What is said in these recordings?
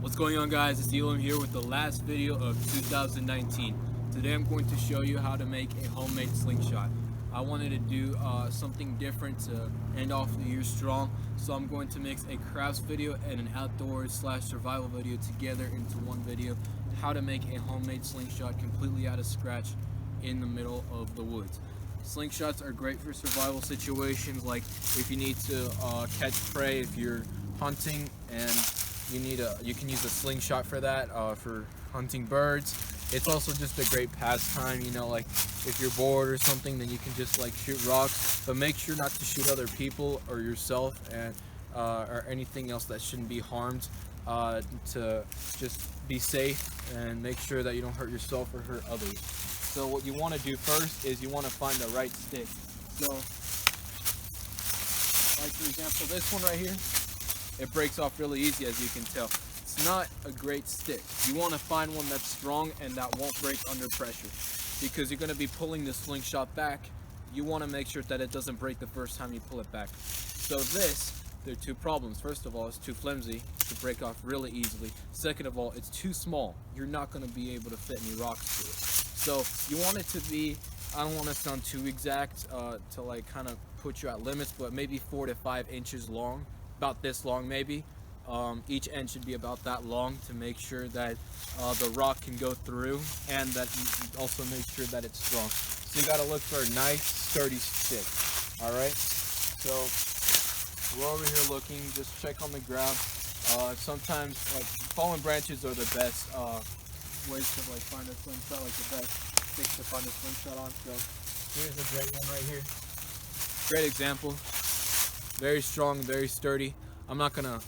What's going on, guys? It's Elam here with the last video of 2019. Today I'm going to show you how to make a homemade slingshot. I wanted to do something different to end off the year strong, so I'm going to mix a crafts video and an outdoors / survival video together into one video. How to make a homemade slingshot completely out of scratch in the middle of the woods. Slingshots are great for survival situations, like if you need to catch prey, if you're hunting and you can use a slingshot for that, for hunting birds. It's also just a great pastime, you know, like if you're bored or something, then you can just like shoot rocks, but make sure not to shoot other people or yourself, and or anything else that shouldn't be harmed, to just be safe and make sure that you don't hurt yourself or hurt others. So what you want to do first is you want to find the right stick. So like for example this one right here, it breaks off really easy, as you can tell. It's not a great stick. You want to find one that's strong and that won't break under pressure, because you're going to be pulling the slingshot back. You want to make sure that it doesn't break the first time you pull it back. So there are two problems. First of all, it's too flimsy to break off really easily. Second of all, it's too small. You're not going to be able to fit any rocks to it. So you want it to be, I don't want to sound too exact to like kind of put you at limits, but maybe 4 to 5 inches long. About this long maybe. Each end should be about that long to make sure that the rock can go through, and that you also make sure that it's strong. So you got to look for a nice sturdy stick. Alright, so we're over here looking, just check on the ground. Sometimes like fallen branches are the best ways to like find a slingshot, like the best sticks to find a slingshot on. So here's a great one right here. Great example. Very strong, very sturdy. I'm not gonna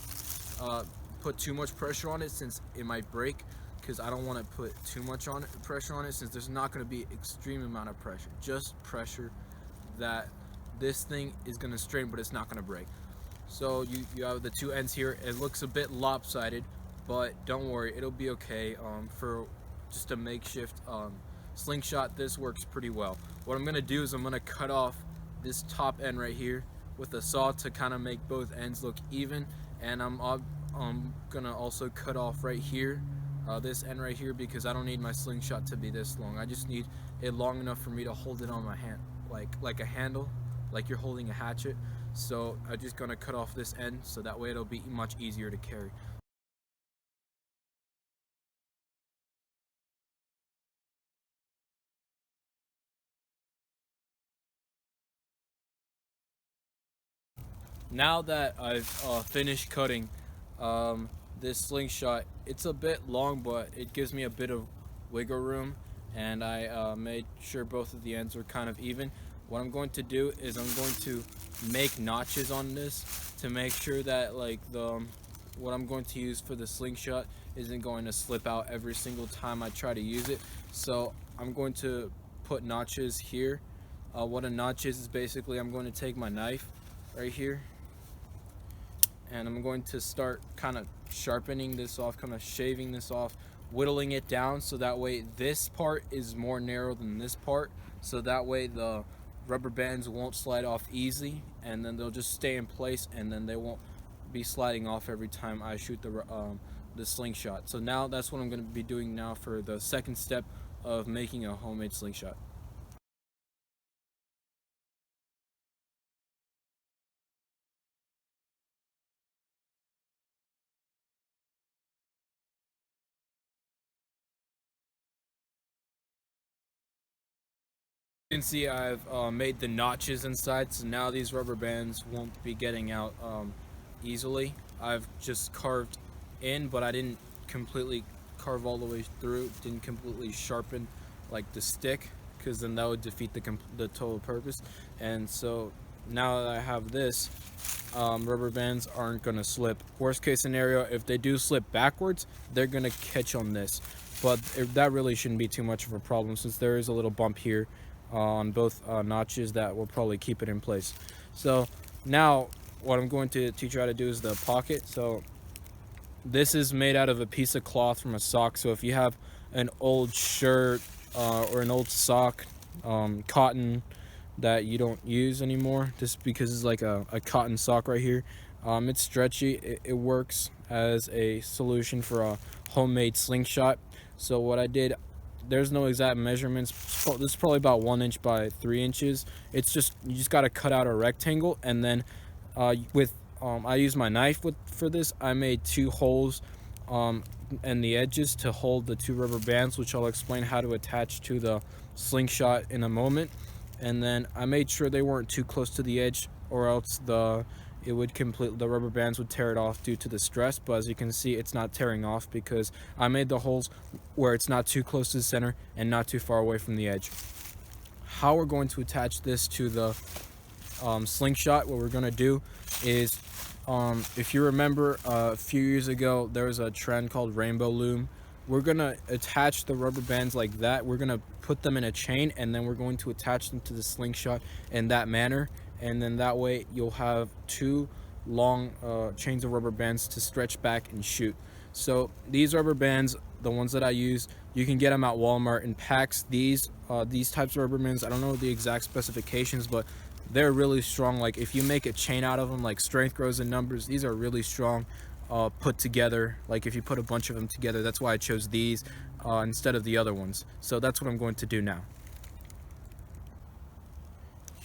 put too much pressure on it since it might break, because I don't want to put too much pressure on it, since there's not going to be extreme amount of pressure. Just pressure that this thing is going to strain, but it's not going to break. So you have the two ends here. It looks a bit lopsided, but don't worry, it'll be okay. For just a makeshift slingshot, this works pretty well. What I'm going to do is I'm going to cut off this top end right here with a saw to kind of make both ends look even, and I'm gonna also cut off right here, this end right here, because I don't need my slingshot to be this long. I just need it long enough for me to hold it on my hand, like a handle, like you're holding a hatchet. So I'm just gonna cut off this end so that way it'll be much easier to carry. Now that I've finished cutting this slingshot, it's a bit long, but it gives me a bit of wiggle room, and I made sure both of the ends are kind of even. What I'm going to do is I'm going to make notches on this to make sure that like what I'm going to use for the slingshot isn't going to slip out every single time I try to use it. So I'm going to put notches here. What a notch is basically I'm going to take my knife right here, and I'm going to start kind of sharpening this off, kind of shaving this off, whittling it down, so that way this part is more narrow than this part, so that way the rubber bands won't slide off easy, and then they'll just stay in place, and then they won't be sliding off every time I shoot the slingshot. So now that's what I'm going to be doing now for the second step of making a homemade slingshot. You can see I've made the notches inside, so now these rubber bands won't be getting out easily. I've just carved in, but I didn't completely carve all the way through, didn't completely sharpen like the stick, because then that would defeat the total purpose. And so now that I have this, rubber bands aren't going to slip. Worst case scenario, if they do slip backwards, they're going to catch on this, but that really shouldn't be too much of a problem, since there is a little bump here on both notches that will probably keep it in place. So now what I'm going to teach you how to do is the pocket. So this is made out of a piece of cloth from a sock. So if you have an old shirt or an old sock, cotton that you don't use anymore, just because it's like a cotton sock right here, It's stretchy. It works as a solution for a homemade slingshot. So what I did, there's no exact measurements. This is probably about 1 inch by 3 inches. It's just, you just got to cut out a rectangle, and then with I use my knife for this. I made 2 holes and the edges to hold the 2 rubber bands, which I'll explain how to attach to the slingshot in a moment. And then I made sure they weren't too close to the edge, or else the rubber bands would tear it off due to the stress. But as you can see, it's not tearing off because I made the holes where it's not too close to the center and not too far away from the edge. How we're going to attach this to the slingshot, what we're going to do is, if you remember a few years ago, there was a trend called rainbow loom. We're going to attach the rubber bands like that. We're going to put them in a chain, and then we're going to attach them to the slingshot in that manner. And then that way you'll have 2 long chains of rubber bands to stretch back and shoot. So these rubber bands, the ones that I use, you can get them at Walmart in packs. These types of rubber bands, I don't know the exact specifications, but they're really strong. Like if you make a chain out of them, like strength grows in numbers, these are really strong put together. Like if you put a bunch of them together, that's why I chose these instead of the other ones. So that's what I'm going to do now.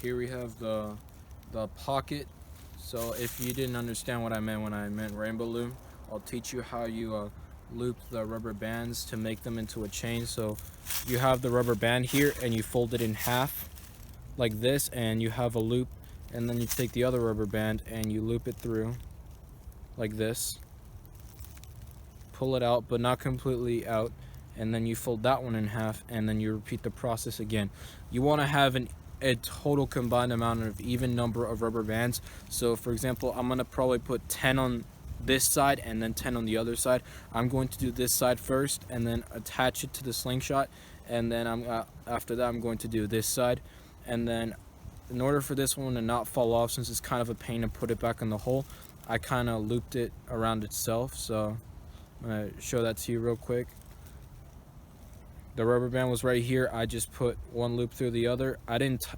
Here we have the pocket. So if you didn't understand what I meant when I meant rainbow loom, I'll teach you how you loop the rubber bands to make them into a chain. So you have the rubber band here and you fold it in half like this, and you have a loop, and then you take the other rubber band and you loop it through like this, pull it out but not completely out, and then you fold that one in half, and then you repeat the process again. You want to have a total combined amount of even number of rubber bands. So for example, I'm going to probably put 10 on this side and then 10 on the other side. I'm going to do this side first and then attach it to the slingshot, and then after that I'm going to do this side. And then in order for this one to not fall off, since it's kind of a pain to put it back in the hole, I kind of looped it around itself. So I'm going to show that to you real quick. The rubber band was right here. I just put one loop through the other.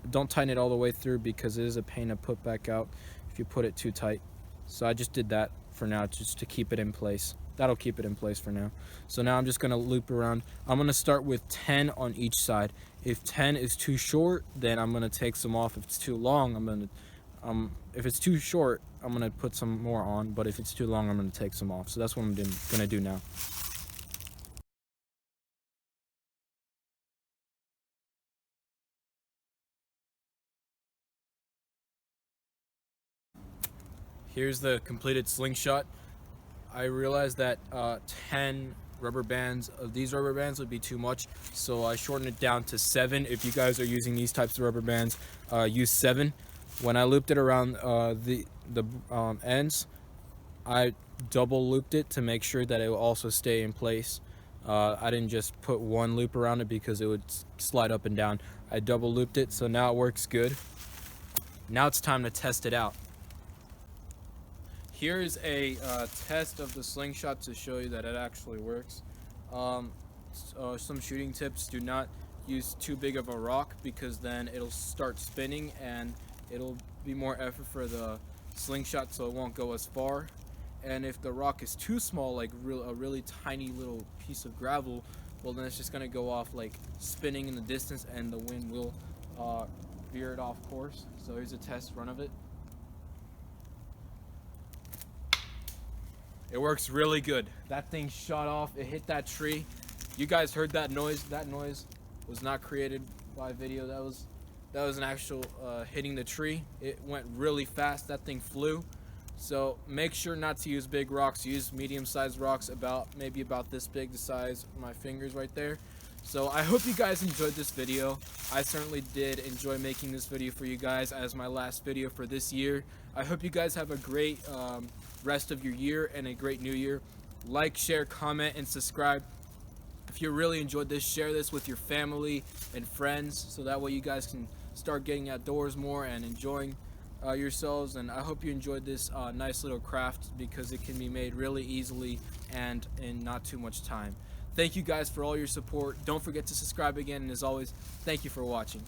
Don't tighten it all the way through because it is a pain to put back out if you put it too tight. So I just did that for now just to keep it in place. That'll keep it in place for now. So now I'm just going to loop around. I'm going to start with 10 on each side. If 10 is too short, then I'm going to take some off. If it's too long, if it's too short, I'm going to put some more on. But if it's too long, I'm going to take some off. So that's what I'm going to do now. Here's the completed slingshot. I realized that 10 rubber bands of these rubber bands would be too much, so I shortened it down to 7. If you guys are using these types of rubber bands, use 7. When I looped it around the ends, I double looped it to make sure that it will also stay in place. I didn't just put one loop around it because it would slide up and down. I double looped it, so now it works good. Now it's time to test it out. Here's a test of the slingshot to show you that it actually works. Some shooting tips: do not use too big of a rock because then it'll start spinning and it'll be more effort for the slingshot, so it won't go as far. And if the rock is too small, like a really tiny little piece of gravel, well then it's just gonna go off like spinning in the distance and the wind will veer it off course. So here's a test run of it. It works really good. That thing shot off, it hit that tree. You guys heard that noise. That noise was not created by video. That was an actual hitting the tree. It went really fast. That thing flew. So make sure not to use big rocks. Use medium-sized rocks, maybe about this big, the size of my fingers right there. So I hope you guys enjoyed this video. I certainly did enjoy making this video for you guys as my last video for this year. I hope you guys have a great rest of your year and a great new year. Like, share, comment, and subscribe. If you really enjoyed this, share this with your family and friends so that way you guys can start getting outdoors more and enjoying yourselves. And I hope you enjoyed this nice little craft because it can be made really easily and in not too much time. Thank you guys for all your support. Don't forget to subscribe again, and as always, thank you for watching.